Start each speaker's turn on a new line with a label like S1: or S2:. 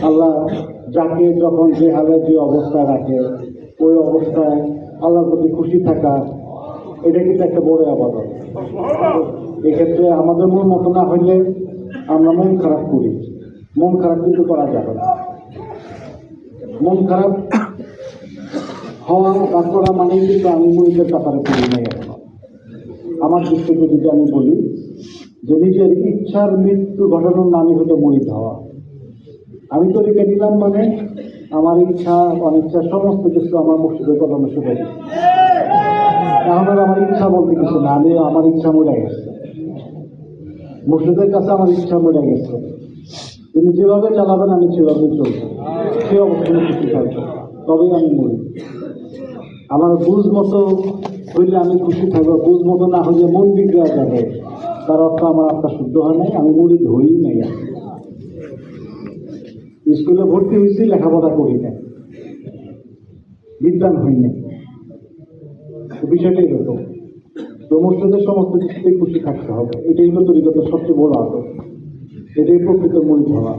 S1: আল্লাহ যাকে যখন যে হালে যে অবস্থায় রাখে ওই অবস্থায় আল্লাহর প্রতি খুশি থাকা, এটা কিন্তু একটা বড় আবাদত। এক্ষেত্রে আমাদের মন মতো না হইলে আমরা মন খারাপ করি, মন খারাপ কিন্তু করা যাবে না। মন খারাপ হওয়া বা করা মানেই কিন্তু আমি মুরিদের ব্যাপারে করি নাই। এখন আমার দৃষ্টিতে যদি আমি বলি যে নিজের ইচ্ছার মৃত্যু ঘটানোর নামই হতো মুরিদ হওয়া। আমি তরিকা নিলাম মানে আমার ইচ্ছা অনিচ্ছা সমস্ত কিছু আমার মুর্শিদের কদমে শুধু এখন আর আমার ইচ্ছা বলতে কিছু না, আমি আমার ইচ্ছা মরে গেছে, মুর্শিদের কাছে আমার ইচ্ছা মরে গেছে। তিনি যেভাবে চালাবেন আমি সেভাবে চলবো, সে অবস্থানে খুশি থাকবো, তবেই আমি মরি। আমার বুঝ মতো হইলে আমি খুশি থাকবো, বুঝ মতো না হইলে মন বিগড়ে যাবে, তার অর্থ আমার আত্মা শুদ্ধ হয় নাই, আমি মুড়ি ধরি নাই। স্কুলে ভর্তি হয়েছি, লেখাপড়া করি না, বিদ্যান হই নাই, বিষয়টাই এরকম। তো মুর্শিদের সমস্ত কিছুতেই খুশি থাকতে হবে, এটাই হলো তরিকতের সবচেয়ে বড় আদর, এটাই প্রকৃত মুড়ি ধরা।